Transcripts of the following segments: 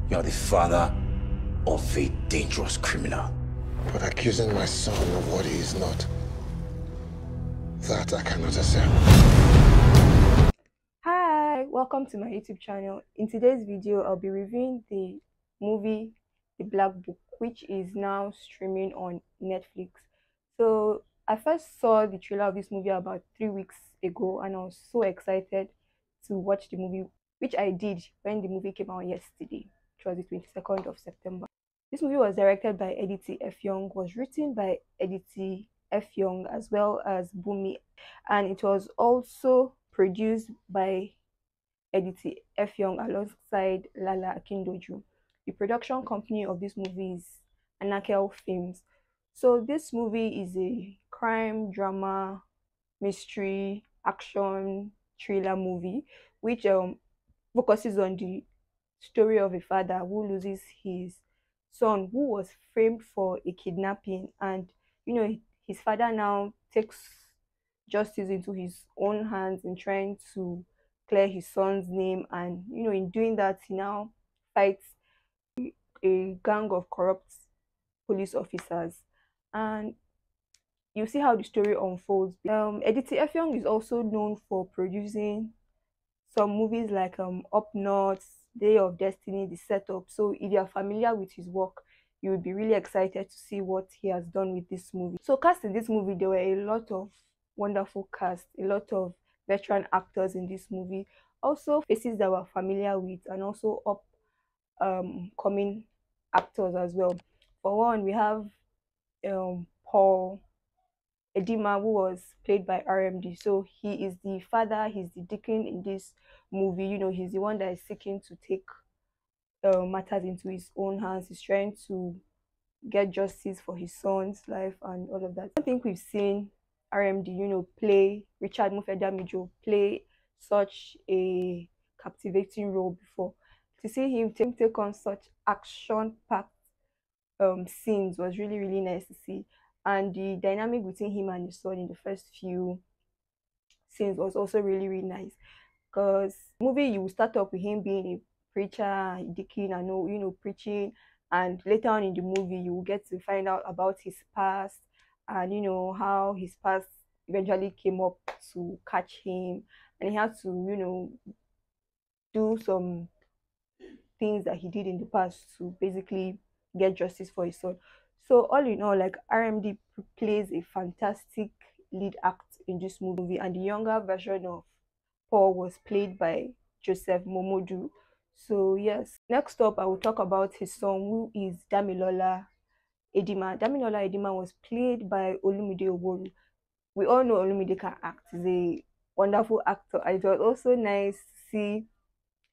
You are the father of a dangerous criminal. But accusing my son of what he is not, that I cannot accept. Hi, welcome to my YouTube channel. In today's video, I'll be reviewing the movie The Black Book, which is now streaming on Netflix. So I first saw the trailer of this movie about 3 weeks ago, and I was so excited to watch the movie, which I did when the movie came out yesterday, which was the 22nd of September. This movie was directed by Editi Effiong, was written by Editi Effiong as well as Bunmi, and it was also produced by Editi Effiong alongside Lala Akindoju. The production company of this movie is Anakle Films. So this movie is a crime, drama, mystery, action, thriller movie, which focuses on the story of a father who loses his son who was framed for a kidnapping, and his father now takes justice into his own hands in trying to clear his son's name, and in doing that he now fights a gang of corrupt police officers, and you see how the story unfolds. Editi Effiong is also known for producing some movies like Up North, Day of Destiny, The Setup. So if you're familiar with his work, you will be really excited to see what he has done with this movie. So cast in this movie, there were a lot of wonderful cast, a lot of veteran actors in this movie, also faces that we're familiar with, and also coming actors as well. For one, we have Paul Edima, who was played by RMD. So he is the father, he's the deacon in this movie. He's the one that is seeking to take matters into his own hands. He's trying to get justice for his son's life and all of that. I don't think we've seen RMD, play Richard Mofe Damijo play such a captivating role before. To see him take on such action-packed scenes was really, really nice to see. And the dynamic between him and his son in the first few scenes was also really, really nice. Because movie, you start off with him being a preacher, a deacon, and preaching, and later on in the movie you will get to find out about his past, and how his past eventually came up to catch him, and he had to do some things that he did in the past to basically get justice for his son. So all in all, like, RMD plays a fantastic lead act in this movie, and the younger version of Paul was played by Joseph Momodu. So yes, next up I will talk about his son, who is Damilola Edima. Damilola Edima was played by Olumide Oworu. We all know Olumide can act. He's a wonderful actor. It was also nice to see,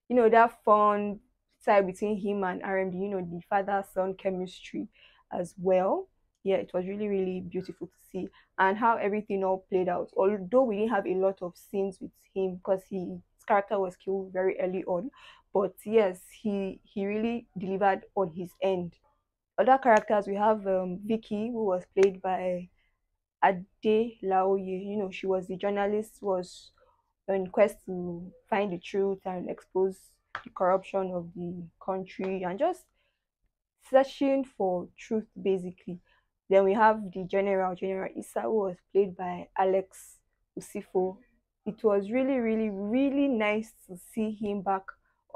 that fun side between him and RMD, the father-son chemistry as well. Yeah, it was really, really beautiful to see, and how everything all played out. Although we didn't have a lot of scenes with him because his character was killed very early on, but yes, he really delivered on his end. Other characters, we have Vicky, who was played by Laoye. She was the journalist, was on quest to find the truth and expose the corruption of the country, and just searching for truth basically. Then we have the General Issa, who was played by Alex Usifo. It was really, really, really nice to see him back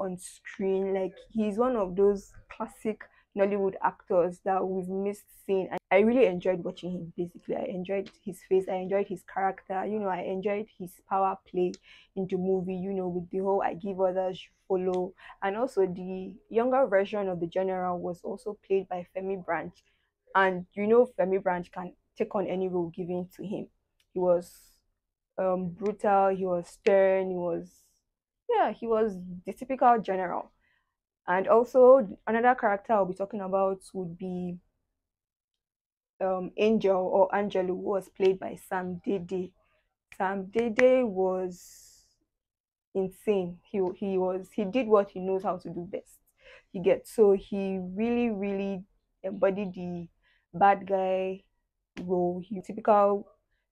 on screen. Like, he's one of those classic Nollywood actors that we've missed seeing. And I really enjoyed watching him basically. I enjoyed his face, I enjoyed his character, I enjoyed his power play in the movie, with the whole "I give others, you follow." And also the younger version of the General was also played by Femi Branch. And Femi Branch can take on any role given to him. He was brutal, he was stern, he was the typical general. And also another character I'll be talking about would be Angel, or Angelo, who was played by Sam Dede. Sam Dede was insane. He did what he knows how to do best. So he really, really embodied the bad guy role. Typical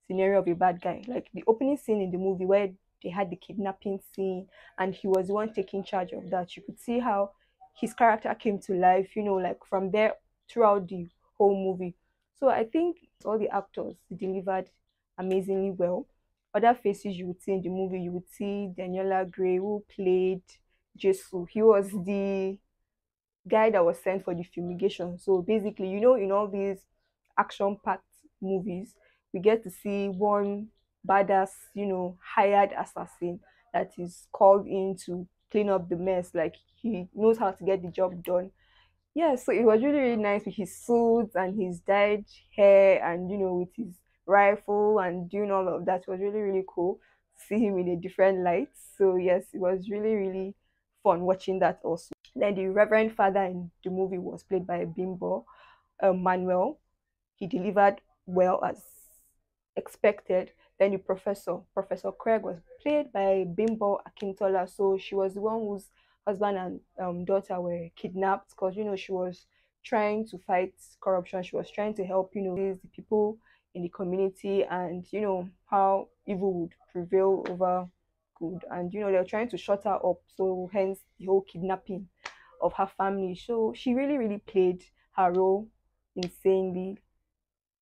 scenario of a bad guy, like the opening scene in the movie where they had the kidnapping scene and he was the one taking charge of that. You could see how his character came to life, like from there throughout the whole movie. So I think all the actors delivered amazingly well. Other faces you would see in the movie, you would see Denola Gray, who played Jesu. He was the guy that was sent for the fumigation. So basically, in all these action-packed movies, we get to see one badass, hired assassin that is called in to clean up the mess. Like he knows how to get the job done. Yeah, so it was really, really nice with his suits and his dyed hair and with his rifle and doing all of that. It was really, really cool to see him in a different light. So yes, it was really, really fun watching that also. Then the Reverend Father in the movie was played by Bimbo, Manuel. He delivered well as expected. Then the Professor Craig, was played by Bimbo Akintola. So she was the one whose husband and daughter were kidnapped because she was trying to fight corruption. She was trying to help the people in the community, and how evil would prevail over good. And they were trying to shut her up. So hence the whole kidnapping of her family. So she really, really played her role insanely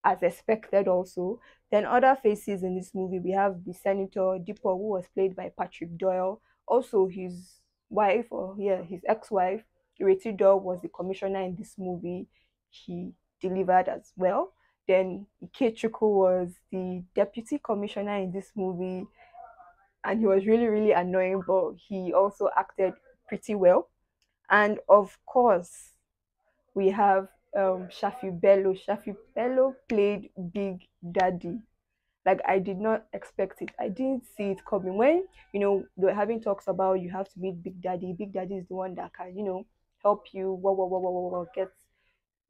as expected also. Then other faces in this movie, we have the Senator Dipo, who was played by Patrick Doyle. Also his wife, or yeah, his ex-wife, Ireti Doyle, was the commissioner in this movie. He delivered as well. Then Ikechukwu was the deputy commissioner in this movie, and he was really, really annoying, but he also acted pretty well. And of course, we have Shaffy Bello. Shaffy Bello played Big Daddy. Like I did not expect it. I didn't see it coming. When they were having talks about you have to meet Big Daddy. Big Daddy is the one that can help you get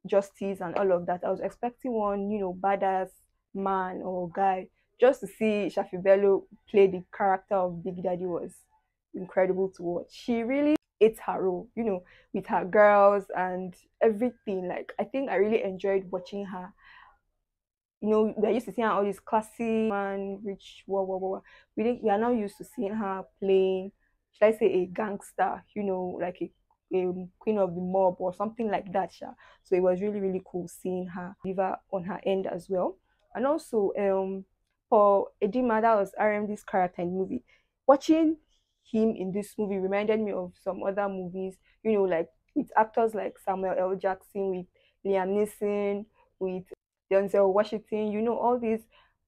justice and all of that. I was expecting one badass man or guy. Just to see Shaffy Bello play the character of Big Daddy was incredible to watch. She really ate her role, with her girls and everything. Like I think I really enjoyed watching her. We're used to seeing her all these classy man, rich, We are now used to seeing her playing, should I say, a gangster, like a queen of the mob or something like that. Sha. So it was really, really cool seeing her deliver on her end as well. And also, Paul Edima, that was RMD's character in the movie. Watching him in this movie reminded me of some other movies, like with actors like Samuel L. Jackson, with Liam Neeson, with Denzel Washington, all these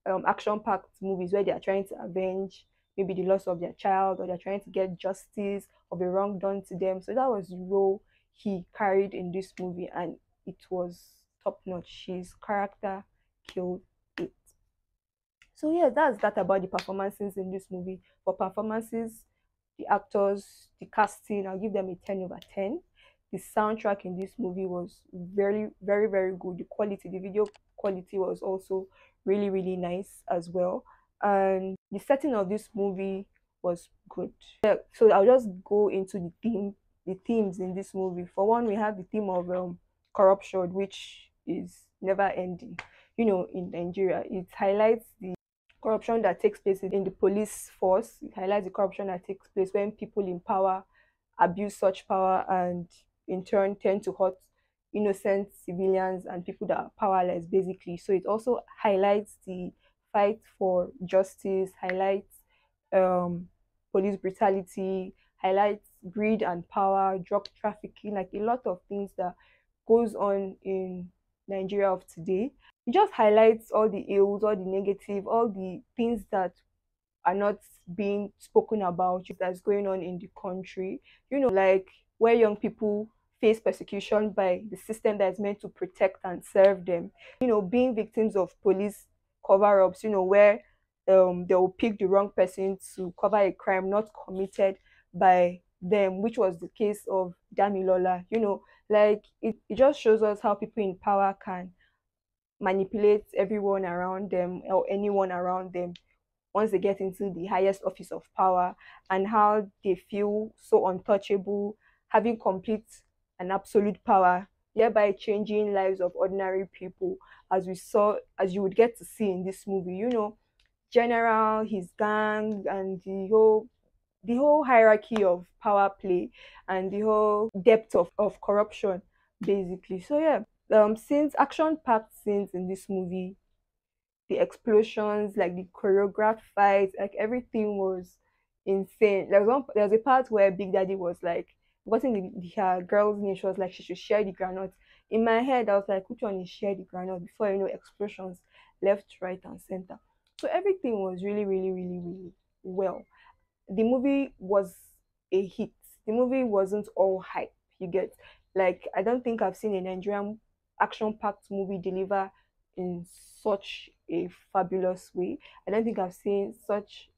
action-packed movies where they are trying to avenge maybe the loss of their child, or they're trying to get justice of a wrong done to them. So that was the role he carried in this movie, and it was top-notch. His character killed it. So yeah, that's that about the performances in this movie. For performances, the actors, the casting, I'll give them a 10/10. The soundtrack in this movie was very, very, very good. The quality, the video quality was also really, really nice as well. And the setting of this movie was good. Yeah, so I'll just go into the themes in this movie. For one, we have the theme of corruption, which is never ending. In Nigeria, it highlights the corruption that takes place in the police force. It highlights the corruption that takes place when people in power abuse such power and in turn tend to hurt innocent civilians and people that are powerless, basically. So it also highlights the fight for justice, highlights police brutality, highlights greed and power, drug trafficking, like a lot of things that goes on in Nigeria of today. It just highlights all the ills, all the negative, all the things that are not being spoken about that's going on in the country. Like where young people face persecution by the system that is meant to protect and serve them. Being victims of police cover-ups, where they will pick the wrong person to cover a crime not committed by them, which was the case of Damilola. Like it just shows us how people in power can manipulate everyone around them or anyone around them once they get into the highest office of power, and how they feel so untouchable, having complete and absolute power, thereby changing lives of ordinary people, as you would get to see in this movie. General, his gang, and the whole the whole hierarchy of power play and the whole depth of corruption, basically. So yeah, since action-packed scenes in this movie, the explosions, like the choreographed fights, like everything was insane. There was a part where Big Daddy was like, wasn't her girl's name, she was like she should share the granite. In my head, I was like, which one is share the granite? Before you know, explosions left, right, and center. So everything was really, really, really, really well. The movie was a hit. The movie wasn't all hype. You get, like, I don't think I've seen a Nigerian action-packed movie deliver in such a fabulous way. I don't think I've seen such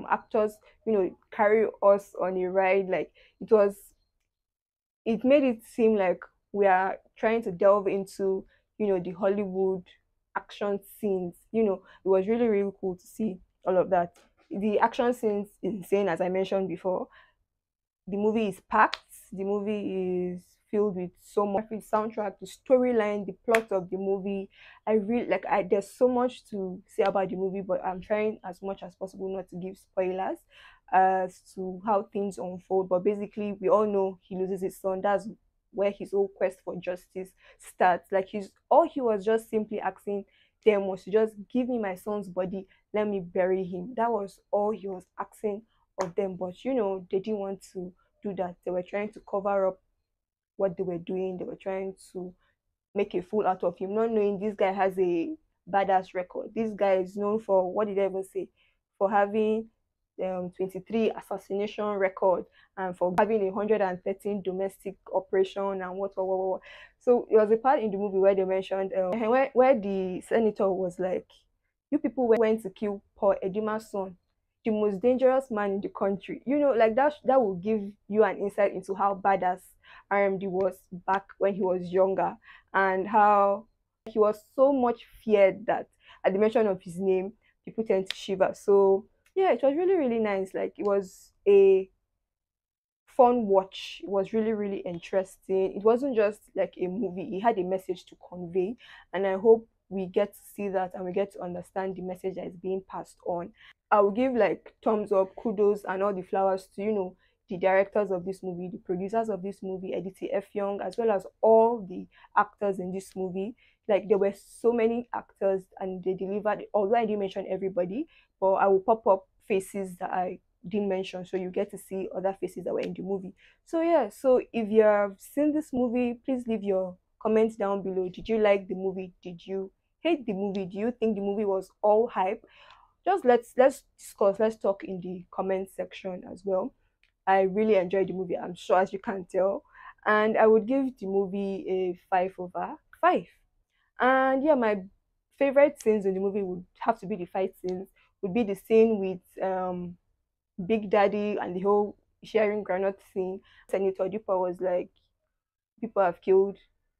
actors, carry us on a ride. Like, it made it seem like we are trying to delve into, the Hollywood action scenes. It was really, really cool to see all of that. The action scenes is insane, as I mentioned before. The movie is packed. The movie is filled with so much soundtrack, the storyline, the plot of the movie. I really like. There's so much to say about the movie, but I'm trying as much as possible not to give spoilers as to how things unfold. But basically, we all know he loses his son. That's where his whole quest for justice starts. Like all he was just simply asking them was to just give me my son's body, let me bury him. That was all he was asking of them. But they didn't want to do that. They were trying to cover up what they were doing. They were trying to make a fool out of him, not knowing this guy has a badass record. This guy is known for, what did I even say, for having 23 assassination record, and for having 113 domestic operation and what. So it was a part in the movie where they mentioned where the senator was like, you people went to kill Paul Edima's son, the most dangerous man in the country. Like that will give you an insight into how badass RMD was back when he was younger, and how he was so much feared that at the mention of his name, people tend to shiver. So yeah, it was really, really nice. Like, it was a fun watch. It was really, really interesting. It wasn't just like a movie, it had a message to convey, and I hope we get to see that and we get to understand the message that is being passed on. I will give like thumbs up, kudos, and all the flowers to the directors of this movie, the producers of this movie, Editi Effiong, as well as all the actors in this movie. Like, there were so many actors and they delivered. Although I didn't mention everybody, but I will pop up faces that I didn't mention, so you get to see other faces that were in the movie. So yeah, so if you have seen this movie, please leave your comments down below. Did you like the movie? Did you hate the movie? Do you think the movie was all hype? Just let's discuss, let's talk in the comment section as well. I really enjoyed the movie, I'm sure, as you can tell, and I would give the movie a 5/5. And yeah, my favorite scenes in the movie would have to be the fight scenes. Would be the scene with Big Daddy and the whole sharing granite scene. Senator Duper was like, people have killed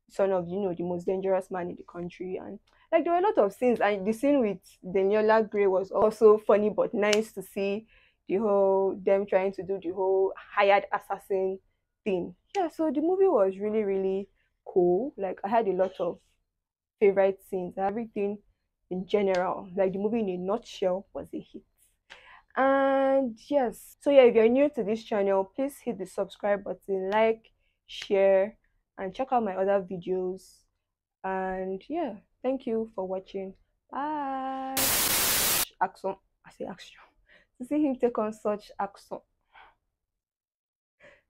son of the most dangerous man in the country, and like there were a lot of scenes. And the scene with Denola Gray was also funny but nice to see, the whole them trying to do the whole hired assassin thing. Yeah, so the movie was really, really cool. Like, I had a lot of favorite scenes, everything in general. Like, the movie in a nutshell was a hit. And yes, so yeah, if you're new to this channel, please hit the subscribe button, like, share, and check out my other videos. And yeah, thank you for watching. Bye. Action, I say action, to see him take on such action.